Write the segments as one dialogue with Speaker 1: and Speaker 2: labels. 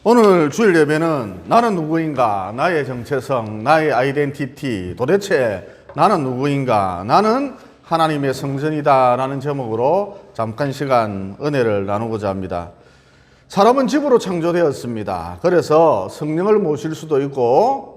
Speaker 1: 오늘 주일 예배는 나는 누구인가, 나의 정체성, 나의 아이덴티티, 도대체 나는 누구인가, 나는 하나님의 성전이다 라는 제목으로 잠깐 시간 은혜를 나누고자 합니다. 사람은 집으로 창조되었습니다. 그래서 성령을 모실 수도 있고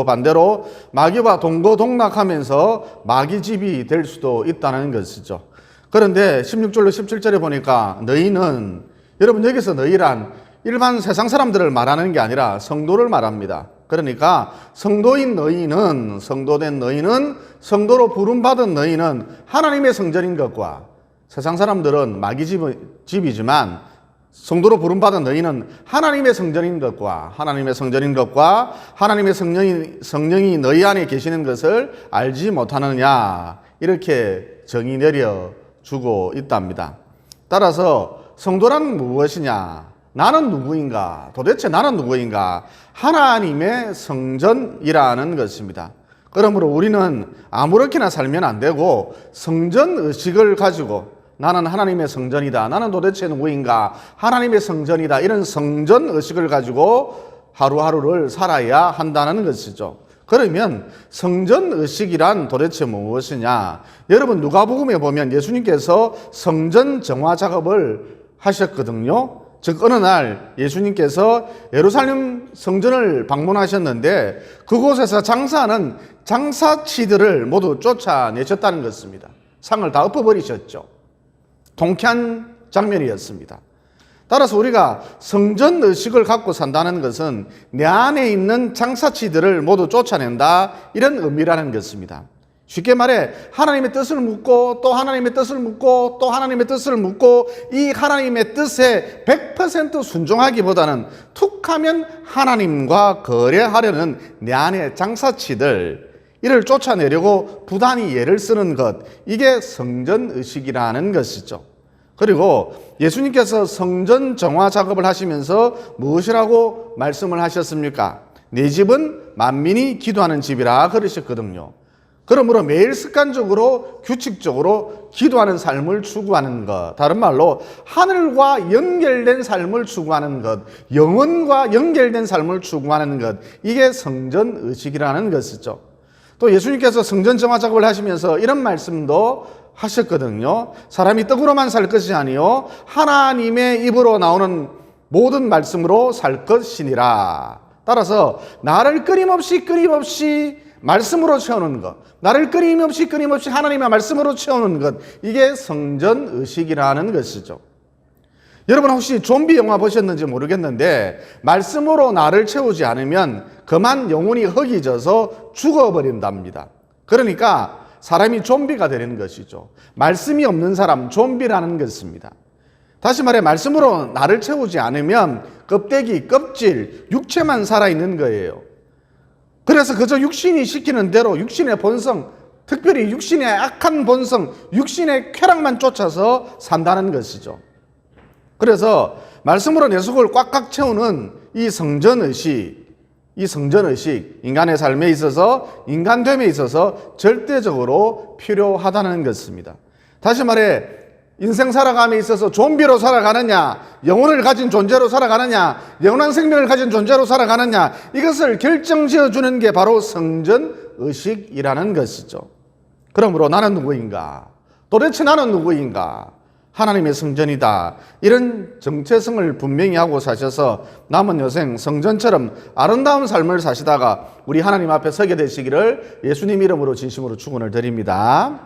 Speaker 1: 반대로 마귀와 동거동락하면서 마귀집이 될 수도 있다는 것이죠. 그런데 16절로 17절에 보니까 너희는, 여러분 여기서 너희란 일반 세상 사람들을 말하는 게 아니라 성도를 말합니다. 그러니까 성도인 너희는, 성도된 너희는, 성도로 부름받은 너희는 하나님의 성전인 것과, 세상 사람들은 마귀집이지만 성도로 부름받은 너희는 하나님의 성전인 것과, 하나님의 성령이 너희 안에 계시는 것을 알지 못하느냐, 이렇게 정의 내려주고 있답니다. 따라서 성도란 무엇이냐, 나는 누구인가, 도대체 나는 누구인가, 하나님의 성전이라는 것입니다. 그러므로 우리는 아무렇게나 살면 안 되고 성전의식을 가지고 나는 하나님의 성전이다, 나는 도대체 누구인가, 하나님의 성전이다, 이런 성전의식을 가지고 하루하루를 살아야 한다는 것이죠. 그러면 성전의식이란 도대체 무엇이냐? 여러분 누가복음에 보면 예수님께서 성전 정화 작업을 하셨거든요. 즉 어느 날 예수님께서 예루살렘 성전을 방문하셨는데 그곳에서 장사하는 장사치들을 모두 쫓아내셨다는 것입니다. 상을 다 엎어버리셨죠. 통쾌한 장면이었습니다. 따라서 우리가 성전의식을 갖고 산다는 것은 내 안에 있는 장사치들을 모두 쫓아낸다, 이런 의미라는 것입니다. 쉽게 말해 하나님의 뜻을 묻고 또 하나님의 뜻을 묻고 또 하나님의 뜻을 묻고, 이 하나님의 뜻에 100% 순종하기보다는 툭하면 하나님과 거래하려는 내 안의 장사치들, 이를 쫓아내려고 부단히 애를 쓰는 것, 이게 성전의식이라는 것이죠. 그리고 예수님께서 성전 정화 작업을 하시면서 무엇이라고 말씀을 하셨습니까? 내 집은 만민이 기도하는 집이라 그러셨거든요. 그러므로 매일 습관적으로 규칙적으로 기도하는 삶을 추구하는 것, 다른 말로 하늘과 연결된 삶을 추구하는 것, 영혼과 연결된 삶을 추구하는 것, 이게 성전의식이라는 것이죠. 또 예수님께서 성전 정화 작업을 하시면서 이런 말씀도 하셨거든요. 사람이 떡으로만 살 것이 아니요 하나님의 입으로 나오는 모든 말씀으로 살 것이니라. 따라서 나를 끊임없이 말씀으로 채우는 것, 나를 끊임없이 하나님의 말씀으로 채우는 것, 이게 성전의식이라는 것이죠. 여러분 혹시 좀비 영화 보셨는지 모르겠는데 말씀으로 나를 채우지 않으면 그만 영혼이 허기져서 죽어버린답니다. 그러니까 사람이 좀비가 되는 것이죠. 말씀이 없는 사람, 좀비라는 것입니다. 다시 말해 말씀으로 나를 채우지 않으면 껍데기, 껍질, 육체만 살아있는 거예요. 그래서 그저 육신이 시키는 대로 육신의 본성, 특별히 육신의 악한 본성, 육신의 쾌락만 쫓아서 산다는 것이죠. 그래서 말씀으로 내 속을 꽉꽉 채우는 이 성전의식, 인간의 삶에 있어서, 인간됨에 있어서 절대적으로 필요하다는 것입니다. 다시 말해 인생 살아감에 있어서 좀비로 살아가느냐, 영혼을 가진 존재로 살아가느냐, 영원한 생명을 가진 존재로 살아가느냐, 이것을 결정지어주는 게 바로 성전의식이라는 것이죠. 그러므로 나는 누구인가? 도대체 나는 누구인가? 하나님의 성전이다. 이런 정체성을 분명히 하고 사셔서 남은 여생 성전처럼 아름다운 삶을 사시다가 우리 하나님 앞에 서게 되시기를 예수님 이름으로 진심으로 축원을 드립니다.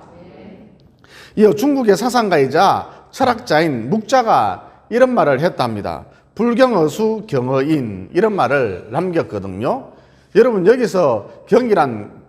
Speaker 1: 이어 중국의 사상가이자 철학자인 묵자가 이런 말을 했답니다. 불경어수 경어인, 이런 말을 남겼거든요. 여러분 여기서 경이란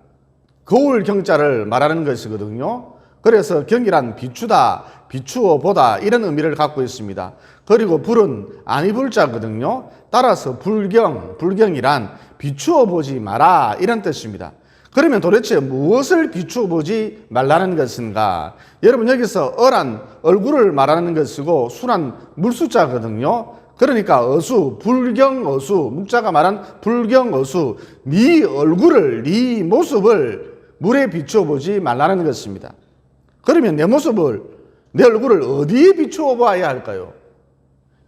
Speaker 1: 거울 경자를 말하는 것이거든요. 그래서 경이란 비추다, 비추어 보다, 이런 의미를 갖고 있습니다. 그리고 불은 아니 불자거든요. 따라서 불경이란 비추어 보지 마라, 이런 뜻입니다. 그러면 도대체 무엇을 비추어 보지 말라는 것인가? 여러분 여기서 어란 얼굴을 말하는 것이고 수란 물수자거든요. 그러니까 어수, 불경어수, 묵자가 말한 불경어수, 네 얼굴을, 네 모습을 물에 비추어 보지 말라는 것입니다. 그러면 내 모습을, 내 얼굴을 어디에 비추어 봐야 할까요?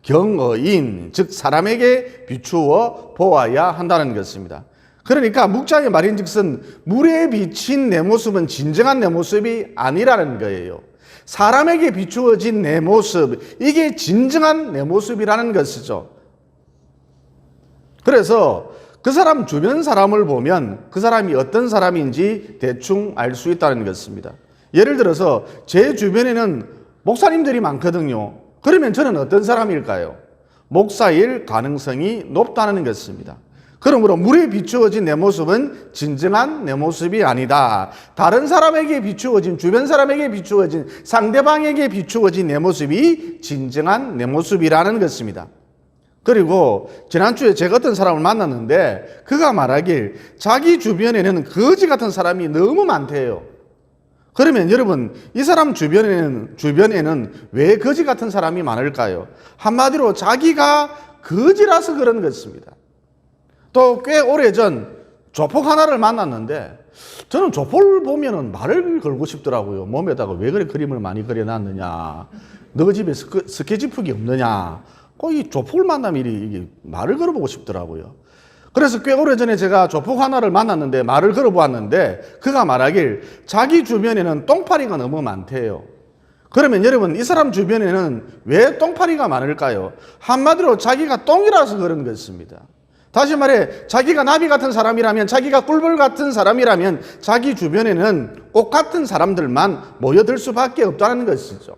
Speaker 1: 경어인, 즉 사람에게 비추어 보아야 한다는 것입니다. 그러니까 묵자의 말인즉슨 물에 비친 내 모습은 진정한 내 모습이 아니라는 거예요. 사람에게 비추어진 내 모습, 이게 진정한 내 모습이라는 것이죠. 그래서 그 사람 주변 사람을 보면 그 사람이 어떤 사람인지 대충 알 수 있다는 것입니다. 예를 들어서 제 주변에는 목사님들이 많거든요. 그러면 저는 어떤 사람일까요? 목사일 가능성이 높다는 것입니다. 그러므로 물에 비추어진 내 모습은 진정한 내 모습이 아니다. 다른 사람에게 비추어진, 주변 사람에게 비추어진, 상대방에게 비추어진 내 모습이 진정한 내 모습이라는 것입니다. 그리고 지난주에 제가 어떤 사람을 만났는데 그가 말하길 자기 주변에는 거지 같은 사람이 너무 많대요. 그러면 여러분, 이 사람 주변에는 왜 거지 같은 사람이 많을까요? 한마디로 자기가 거지라서 그런 것입니다. 또 꽤 오래전 조폭 하나를 만났는데 저는 조폭을 보면은 말을 걸고 싶더라고요. 몸에다가 왜 그래 그림을 많이 그려놨느냐, 너 집에 스케치북이 없느냐, 꼭 이 조폭을 만나면 이게 말을 걸어보고 싶더라고요. 그래서 꽤 오래전에 제가 조폭 하나를 만났는데 말을 걸어보았는데 그가 말하길 자기 주변에는 똥파리가 너무 많대요. 그러면 여러분, 이 사람 주변에는 왜 똥파리가 많을까요? 한마디로 자기가 똥이라서 그런 것입니다. 다시 말해, 자기가 나비 같은 사람이라면, 자기가 꿀벌 같은 사람이라면 자기 주변에는 꽃 같은 사람들만 모여들 수밖에 없다는 것이죠.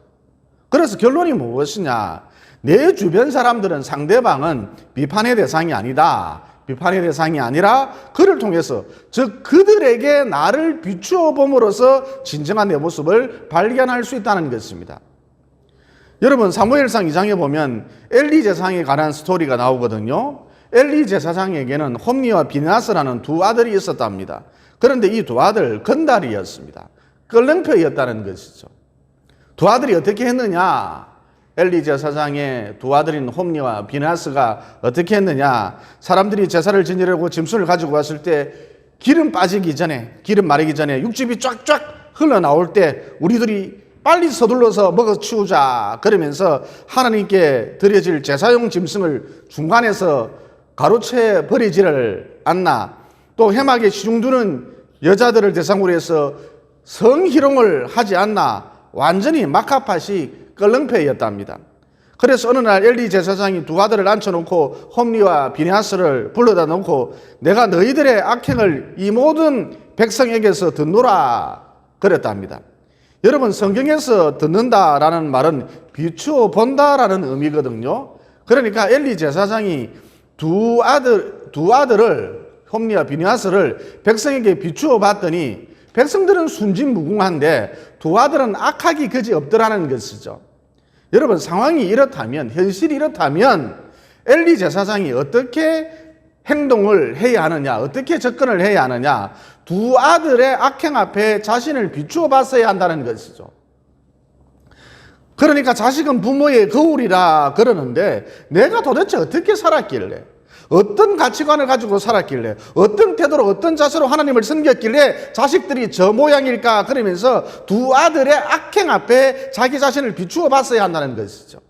Speaker 1: 그래서 결론이 무엇이냐? 내 주변 사람들은, 상대방은 비판의 대상이 아니다. 비판의 대상이 아니라 그를 통해서, 즉 그들에게 나를 비추어 봄으로써 진정한 내 모습을 발견할 수 있다는 것입니다. 여러분, 사무엘상 2장에 보면 엘리 제사장에 관한 스토리가 나오거든요. 엘리 제사장에게는 홈니와 비느하스라는 두 아들이 있었답니다. 그런데 이 두 아들 건달이었습니다. 껄렁표였다는 것이죠. 두 아들이 어떻게 했느냐? 엘리 제사장의 두 아들인 홈니와 비느하스가 어떻게 했느냐? 사람들이 제사를 지내려고 짐승을 가지고 왔을 때 기름 마르기 전에 육즙이 쫙쫙 흘러나올 때 우리들이 빨리 서둘러서 먹어 치우자 그러면서 하나님께 드려질 제사용 짐승을 중간에서 가로채 버리지를 않나, 또 해막에 시중두는 여자들을 대상으로 해서 성희롱을 하지 않나, 완전히 막하파식 껄렁패였답니다. 그래서 어느 날 엘리 제사장이 두 아들을 앉혀놓고 홈니와 비느하스를 불러다 놓고 내가 너희들의 악행을 이 모든 백성에게서 듣노라 그랬답니다. 여러분, 성경에서 듣는다라는 말은 비추어 본다라는 의미거든요. 그러니까 엘리 제사장이 두 아들을, 홈니와 비느하스를 백성에게 비추어 봤더니 백성들은 순진무궁한데 두 아들은 악하기 그지 없더라는 것이죠. 여러분, 상황이 이렇다면, 현실이 이렇다면 엘리 제사장이 어떻게 행동을 해야 하느냐, 어떻게 접근을 해야 하느냐, 두 아들의 악행 앞에 자신을 비추어 봤어야 한다는 것이죠. 그러니까 자식은 부모의 거울이라 그러는데 내가 도대체 어떻게 살았길래, 어떤 가치관을 가지고 살았길래, 어떤 태도로, 어떤 자세로 하나님을 섬겼길래 자식들이 저 모양일까 그러면서 두 아들의 악행 앞에 자기 자신을 비추어 봤어야 한다는 것이죠.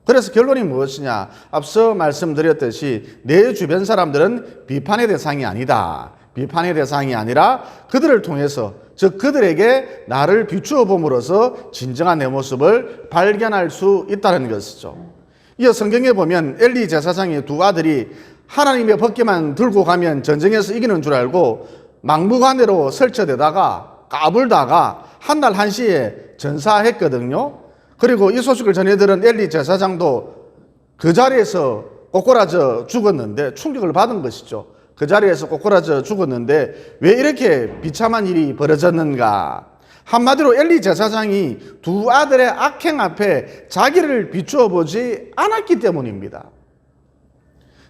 Speaker 1: 그래서 결론이 무엇이냐? 앞서 말씀드렸듯이 내 주변 사람들은 비판의 대상이 아니다. 비판의 대상이 아니라 그들을 통해서, 즉 그들에게 나를 비추어 봄으로써 진정한 내 모습을 발견할 수 있다는 것이죠. 이어 성경에 보면 엘리 제사장의 두 아들이 하나님의 법궤만 들고 가면 전쟁에서 이기는 줄 알고 막무가내로 설쳐대다가 까불다가 한날 한시에 전사했거든요. 그리고 이 소식을 전해들은 엘리 제사장도 그 자리에서 꼬꾸라져 죽었는데, 충격을 받은 것이죠. 그 자리에서 꼬꾸라져 죽었는데 왜 이렇게 비참한 일이 벌어졌는가? 한마디로 엘리 제사장이 두 아들의 악행 앞에 자기를 비추어 보지 않았기 때문입니다.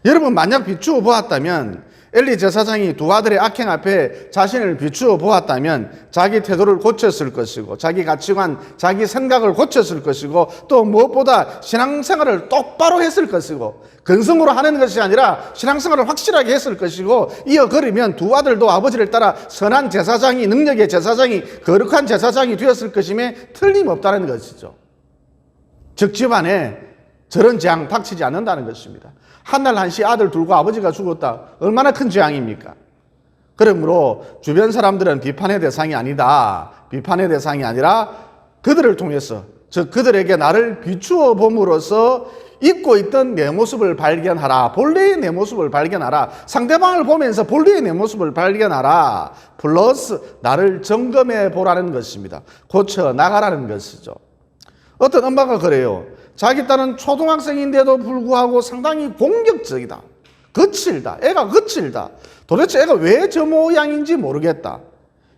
Speaker 1: 여러분, 만약 비추어 보았다면, 엘리 제사장이 두 아들의 악행 앞에 자신을 비추어 보았다면 자기 태도를 고쳤을 것이고, 자기 가치관, 자기 생각을 고쳤을 것이고, 또 무엇보다 신앙생활을 똑바로 했을 것이고, 근성으로 하는 것이 아니라 신앙생활을 확실하게 했을 것이고, 이어 그러면 두 아들도 아버지를 따라 선한 제사장이, 능력의 제사장이, 거룩한 제사장이 되었을 것임에 틀림없다는 것이죠. 즉 집안에 저런 재앙 닥치지 않는다는 것입니다. 한날 한시 아들 둘과 아버지가 죽었다. 얼마나 큰 재앙입니까? 그러므로 주변 사람들은 비판의 대상이 아니다. 비판의 대상이 아니라 그들을 통해서, 즉 그들에게 나를 비추어 봄으로써 잊고 있던 내 모습을 발견하라. 본래의 내 모습을 발견하라. 상대방을 보면서 본래의 내 모습을 발견하라. 플러스 나를 점검해 보라는 것입니다. 고쳐 나가라는 것이죠. 어떤 엄마가 그래요. 자기 딸은 초등학생인데도 불구하고 상당히 공격적이다. 거칠다. 애가 거칠다. 도대체 애가 왜 저 모양인지 모르겠다.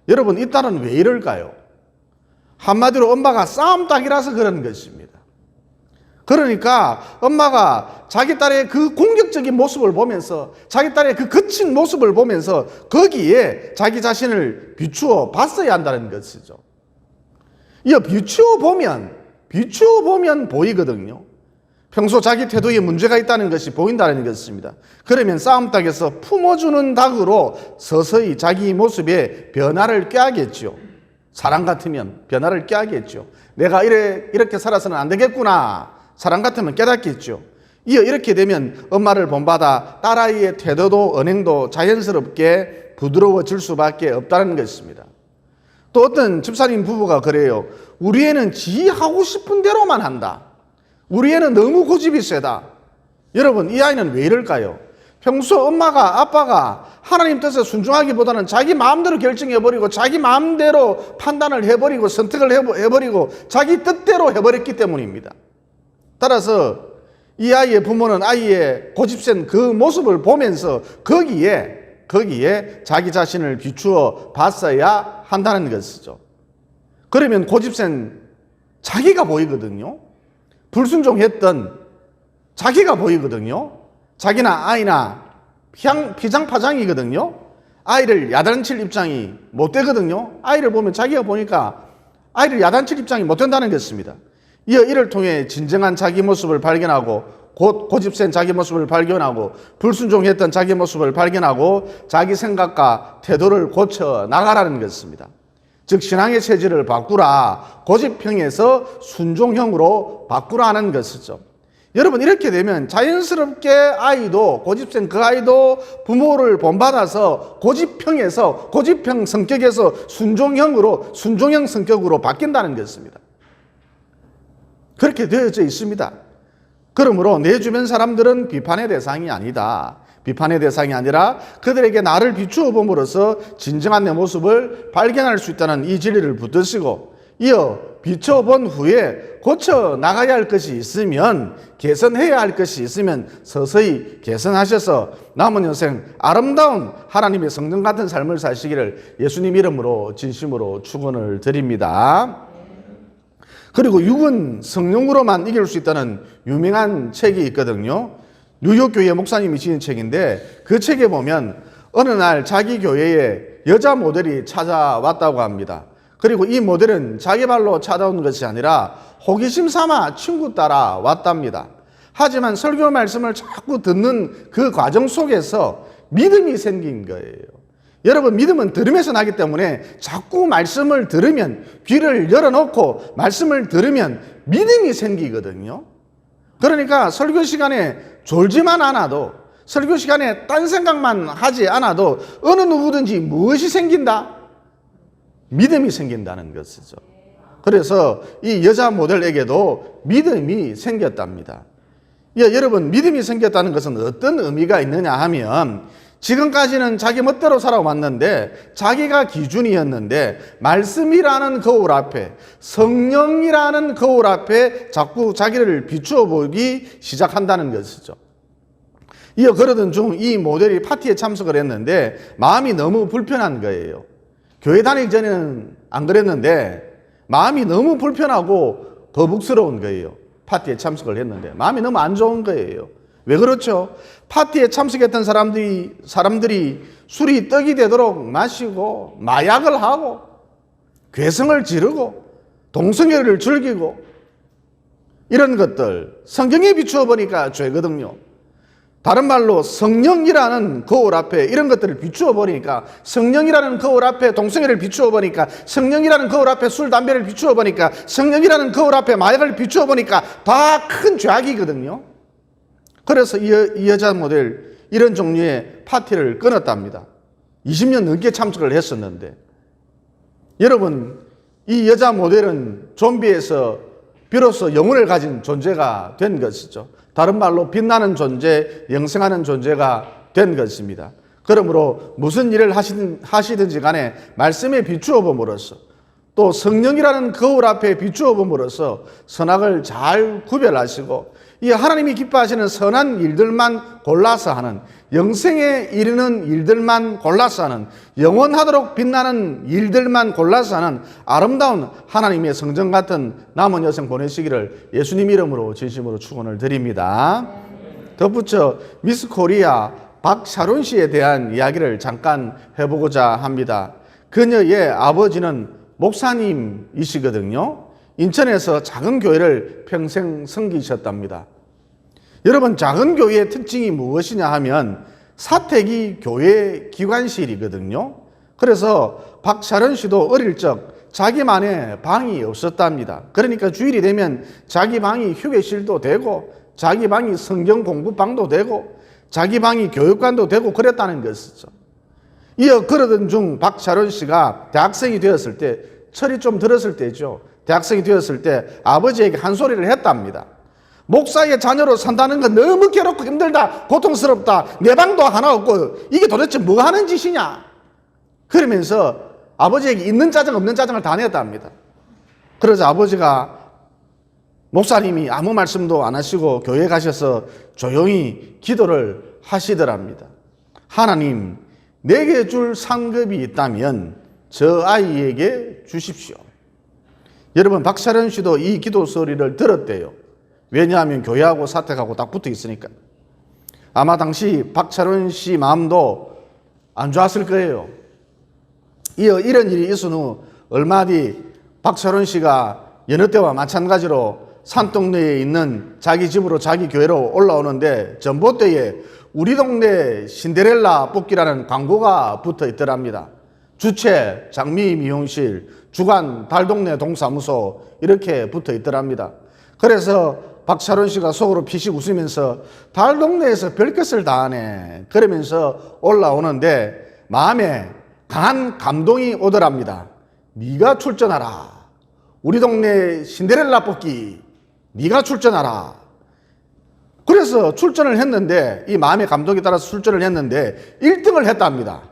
Speaker 1: 여러분, 이 딸은 왜 이럴까요? 한마디로 엄마가 싸움닭이라서 그런 것입니다. 그러니까 엄마가 자기 딸의 그 공격적인 모습을 보면서, 자기 딸의 그 거친 모습을 보면서 거기에 자기 자신을 비추어 봤어야 한다는 것이죠. 이어 비추어 보면 보이거든요. 평소 자기 태도에 문제가 있다는 것이 보인다는 것입니다. 그러면 싸움닭에서 품어주는 닭으로 서서히 자기 모습에 변화를 꾀하겠죠. 사람 같으면 변화를 꾀하겠죠. 내가 이렇게 살아서는 안 되겠구나. 사람 같으면 깨닫겠죠. 이어 이렇게 되면 엄마를 본받아 딸아이의 태도도 언행도 자연스럽게 부드러워질 수밖에 없다는 것입니다. 또 어떤 집사님 부부가 그래요. 우리 애는 지 하고 싶은 대로만 한다. 우리 애는 너무 고집이 세다. 여러분, 이 아이는 왜 이럴까요? 평소 엄마가, 아빠가 하나님 뜻에 순종하기보다는 자기 마음대로 결정해버리고 자기 마음대로 판단을 해버리고 선택을 해버리고 자기 뜻대로 해버렸기 때문입니다. 따라서 이 아이의 부모는 아이의 고집센 그 모습을 보면서 거기에 자기 자신을 비추어 봤어야 한다는 것이죠. 그러면 고집센 자기가 보이거든요. 불순종했던 자기가 보이거든요. 자기나 아이나 피장파장이거든요. 아이를 야단칠 입장이 못 되거든요. 아이를 보면 자기가 보니까 아이를 야단칠 입장이 못 된다는 것입니다. 이를 통해 진정한 자기 모습을 발견하고 고집센 자기 모습을 발견하고 불순종했던 자기 모습을 발견하고 자기 생각과 태도를 고쳐 나가라는 것입니다. 즉 신앙의 체질을 바꾸라. 고집형에서 순종형으로 바꾸라는 것이죠. 여러분, 이렇게 되면 자연스럽게 아이도, 고집센 그 아이도 부모를 본받아서 고집형에서, 고집형 성격에서 순종형 성격으로 바뀐다는 것입니다. 그렇게 되어져 있습니다. 그러므로 내 주변 사람들은 비판의 대상이 아니다. 비판의 대상이 아니라 그들에게 나를 비추어 봄으로써 진정한 내 모습을 발견할 수 있다는 이 진리를 붙드시고, 이어 비춰본 후에 고쳐 나가야 할 것이 있으면, 개선해야 할 것이 있으면 서서히 개선하셔서 남은 여생 아름다운 하나님의 성전 같은 삶을 사시기를 예수님 이름으로 진심으로 축원을 드립니다. 그리고 육은 성령으로만 이길 수 있다는 유명한 책이 있거든요. 뉴욕교회 목사님이 지은 책인데, 그 책에 보면 어느 날 자기 교회에 여자 모델이 찾아왔다고 합니다. 그리고 이 모델은 자기 발로 찾아온 것이 아니라 호기심 삼아 친구 따라 왔답니다. 하지만 설교 말씀을 자꾸 듣는 그 과정 속에서 믿음이 생긴 거예요. 여러분, 믿음은 들음에서 나기 때문에 자꾸 말씀을 들으면, 귀를 열어놓고 말씀을 들으면 믿음이 생기거든요. 그러니까 설교 시간에 졸지만 않아도, 설교 시간에 딴 생각만 하지 않아도 어느 누구든지 무엇이 생긴다? 믿음이 생긴다는 것이죠. 그래서 이 여자 모델에게도 믿음이 생겼답니다. 여러분, 믿음이 생겼다는 것은 어떤 의미가 있느냐 하면, 지금까지는 자기 멋대로 살아왔는데, 자기가 기준이었는데 말씀이라는 거울 앞에, 성령이라는 거울 앞에 자꾸 자기를 비추어 보기 시작한다는 것이죠. 이어 그러던 중 이 모델이 파티에 참석을 했는데 마음이 너무 불편한 거예요. 교회 다니기 전에는 안 그랬는데 마음이 너무 불편하고 거북스러운 거예요. 파티에 참석을 했는데 마음이 너무 안 좋은 거예요. 왜 그렇죠? 파티에 참석했던 사람들이 술이 떡이 되도록 마시고 마약을 하고 괴성을 지르고 동성애를 즐기고 이런 것들 성경에 비추어 보니까 죄거든요. 다른 말로 성령이라는 거울 앞에 이런 것들을 비추어 버리니까, 성령이라는 거울 앞에 동성애를 비추어 보니까, 성령이라는 거울 앞에 술, 담배를 비추어 보니까, 성령이라는 거울 앞에 마약을 비추어 보니까 다 큰 죄악이거든요. 그래서 이 여자 모델 이런 종류의 파티를 끊었답니다. 20년 넘게 참석을 했었는데, 여러분, 이 여자 모델은 좀비에서 비로소 영혼을 가진 존재가 된 것이죠. 다른 말로 빛나는 존재, 영생하는 존재가 된 것입니다. 그러므로 무슨 일을 하시든지 간에 말씀에 비추어 봄으로써, 또 성령이라는 거울 앞에 비추어 봄으로써 선악을 잘 구별하시고, 이 하나님이 기뻐하시는 선한 일들만 골라서 하는, 영생에 이르는 일들만 골라서 하는, 영원하도록 빛나는 일들만 골라서 하는 아름다운 하나님의 성전 같은 남은 여생 보내시기를 예수님 이름으로 진심으로 축원을 드립니다. 덧붙여 미스 코리아 박샤론 씨에 대한 이야기를 잠깐 해보고자 합니다. 그녀의 아버지는 목사님이시거든요. 인천에서 작은 교회를 평생 섬기셨답니다. 여러분, 작은 교회의 특징이 무엇이냐 하면 사택이 교회 기관실이거든요. 그래서 박샤론 씨도 어릴 적 자기만의 방이 없었답니다. 그러니까 주일이 되면 자기 방이 휴게실도 되고, 자기 방이 성경 공부방도 되고, 자기 방이 교육관도 되고 그랬다는 것이죠. 이어 그러던 중 박샤론 씨가 대학생이 되었을 때, 철이 좀 들었을 때죠. 대학생이 되었을 때 아버지에게 한 소리를 했답니다. 목사의 자녀로 산다는 건 너무 괴롭고 힘들다, 고통스럽다, 내 방도 하나 없고 이게 도대체 뭐 하는 짓이냐, 그러면서 아버지에게 있는 짜증 없는 짜증을 다 냈답니다. 그래서 아버지가, 목사님이 아무 말씀도 안 하시고 교회에 가셔서 조용히 기도를 하시더랍니다. 하나님, 내게 줄 상급이 있다면 저 아이에게 주십시오. 여러분, 박샤론 씨도 이 기도 소리를 들었대요. 왜냐하면 교회하고 사택하고 딱 붙어 있으니까. 아마 당시 박샤론 씨 마음도 안 좋았을 거예요. 이어 이런 일이 있은 후 얼마 뒤 박샤론 씨가 여느 때와 마찬가지로 산동네에 있는 자기 집으로, 자기 교회로 올라오는데 전봇대에 우리 동네 신데렐라 뽑기라는 광고가 붙어 있더랍니다. 주최 장미 미용실, 주관 달동네 동사무소 이렇게 붙어 있더랍니다. 그래서 박샤론 씨가 속으로 피식 웃으면서 달동네에서 별것을 다 하네 그러면서 올라오는데 마음에 강한 감동이 오더랍니다. 네가 출전하라. 우리 동네 신데렐라 뽑기 네가 출전하라. 그래서 출전을 했는데, 이 마음의 감동에 따라서 출전을 했는데 1등을 했답니다.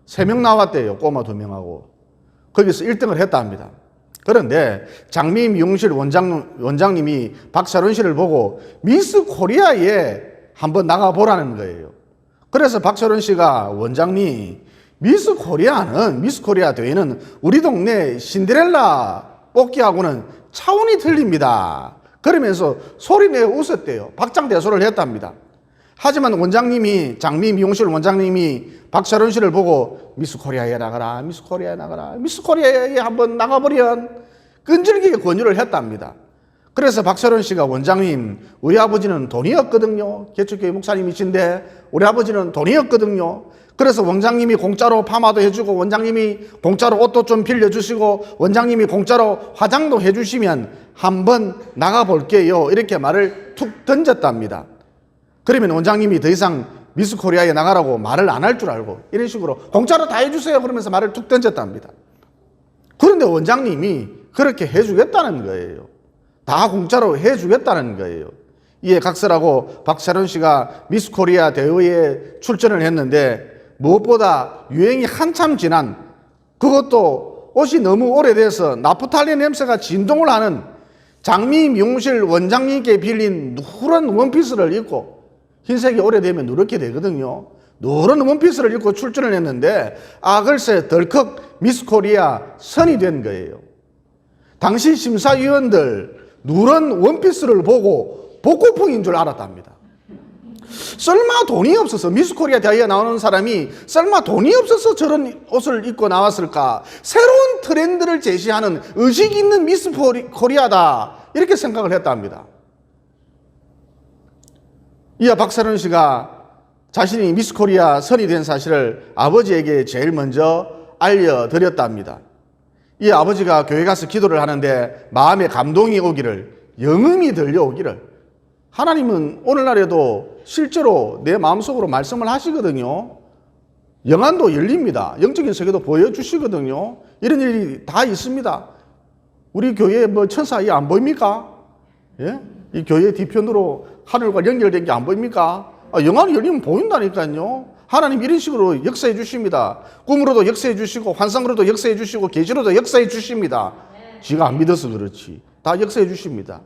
Speaker 1: 3명 나왔대요. 꼬마 2명하고. 거기서 1등을 했답니다. 그런데 장미 미용실 원장님이 박샤론 씨를 보고 미스 코리아에 한번 나가보라는 거예요. 그래서 박샤론 씨가, 원장님, 미스 코리아 대회는 우리 동네 신데렐라 뽑기하고는 차원이 틀립니다. 그러면서 소리내어 웃었대요. 박장대소를 했답니다. 하지만 원장님이, 장미 미용실 원장님이 박샤론 씨를 보고 미스 코리아에 나가라, 미스 코리아에 나가라, 미스 코리아에 한번 나가버리면 끈질기게 권유를 했답니다. 그래서 박샤론 씨가, 원장님, 우리 아버지는 돈이 없거든요. 개척교회 목사님이신데 우리 아버지는 돈이 없거든요. 그래서 원장님이 공짜로 파마도 해주고, 원장님이 공짜로 옷도 좀 빌려주시고, 원장님이 공짜로 화장도 해주시면 한번 나가볼게요. 이렇게 말을 툭 던졌답니다. 그러면 원장님이 더 이상 미스 코리아에 나가라고 말을 안 할 줄 알고 이런 식으로 공짜로 다 해주세요 그러면서 말을 툭 던졌답니다. 그런데 원장님이 그렇게 해주겠다는 거예요. 다 공짜로 해주겠다는 거예요. 이에 각설하고 박샤론 씨가 미스 코리아 대회에 출전을 했는데, 무엇보다 유행이 한참 지난, 그것도 옷이 너무 오래돼서 나프탈리 냄새가 진동을 하는 장미 미용실 원장님께 빌린 누런 원피스를 입고, 흰색이 오래되면 누렇게 되거든요. 누런 원피스를 입고 출전을 했는데, 글쎄 덜컥 미스 코리아 선이 된 거예요. 당시 심사위원들 누런 원피스를 보고 복고풍인 줄 알았답니다. 설마 돈이 없어서, 미스 코리아 대회에 나오는 사람이 설마 돈이 없어서 저런 옷을 입고 나왔을까? 새로운 트렌드를 제시하는 의식 있는 미스 코리아다, 이렇게 생각을 했답니다. 이어 박샤론 씨가 자신이 미스 코리아 선이 된 사실을 아버지에게 제일 먼저 알려드렸답니다. 이 아버지가 교회 가서 기도를 하는데 마음에 감동이 오기를, 영음이 들려오기를, 하나님은 오늘날에도 실제로 내 마음속으로 말씀을 하시거든요. 영안도 열립니다. 영적인 세계도 보여주시거든요. 이런 일이 다 있습니다. 우리 교회에 뭐 천사 이 안 보입니까? 예? 이 교회 뒤편으로 하늘과 연결된 게 안 보입니까? 영안이 열리면 보인다니까요. 하나님 이런 식으로 역사해 주십니다. 꿈으로도 역사해 주시고 환상으로도 역사해 주시고 계시로도 역사해 주십니다. 지가 안 믿어서 그렇지. 다 역사해 주십니다.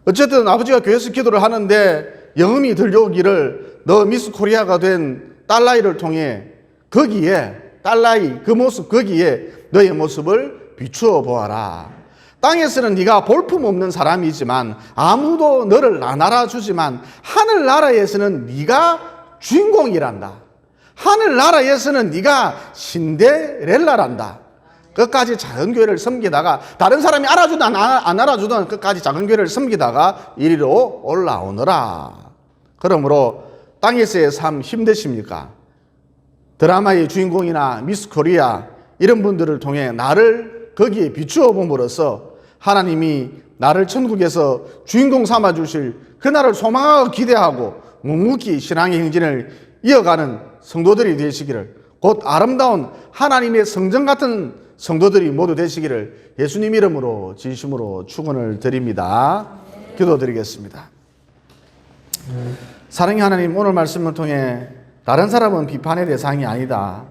Speaker 1: 어쨌든 아버지가 교회에서 기도를 하는데 영음이 들려오기를, 너 미스 코리아가 된 딸라이를 통해 거기에, 딸라이 그 모습 거기에 너의 모습을 비추어 보아라. 땅에서는 네가 볼품없는 사람이지만 아무도 너를 안 알아주지만 하늘나라에서는 네가 주인공이란다. 하늘나라에서는 네가 신데렐라란다. 끝까지 작은 교회를 섬기다가 다른 사람이 알아주든 안 알아주든 끝까지 작은 교회를 섬기다가 이리로 올라오너라. 그러므로 땅에서의 삶 힘드십니까? 드라마의 주인공이나 미스 코리아 이런 분들을 통해 나를 거기에 비추어 봄으로써 하나님이 나를 천국에서 주인공 삼아 주실 그날을 소망하고 기대하고 묵묵히 신앙의 행진을 이어가는 성도들이 되시기를, 곧 아름다운 하나님의 성전 같은 성도들이 모두 되시기를 예수님 이름으로 진심으로 축원을 드립니다. 기도드리겠습니다. 사랑의 하나님, 오늘 말씀을 통해 다른 사람은 비판의 대상이 아니다.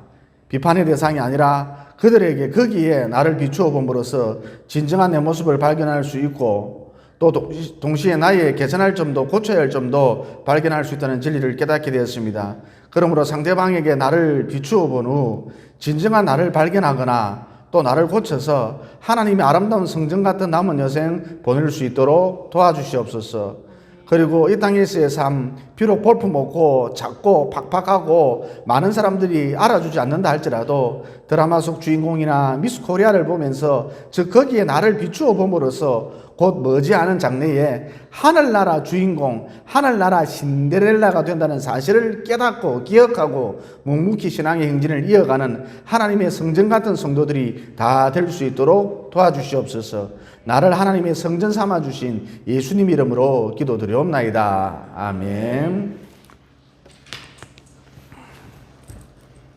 Speaker 1: 비판의 대상이 아니라 그들에게 거기에 나를 비추어 봄으로써 진정한 내 모습을 발견할 수 있고, 또 동시에 나의 개선할 점도 고쳐야 할 점도 발견할 수 있다는 진리를 깨닫게 되었습니다. 그러므로 상대방에게 나를 비추어 본 후 진정한 나를 발견하거나 또 나를 고쳐서 하나님의 아름다운 성전 같은 남은 여생 보낼 수 있도록 도와주시옵소서. 그리고 이 땅에서의 삶, 비록 볼품없고 작고 팍팍하고 많은 사람들이 알아주지 않는다 할지라도 드라마 속 주인공이나 미스 코리아를 보면서 즉 거기에 나를 비추어 봄으로써 곧 머지않은 장래에 하늘나라 주인공, 하늘나라 신데렐라가 된다는 사실을 깨닫고 기억하고 묵묵히 신앙의 행진을 이어가는 하나님의 성전 같은 성도들이 다 될 수 있도록 도와주시옵소서. 나를 하나님의 성전 삼아 주신 예수님 이름으로 기도드리옵나이다. 아멘.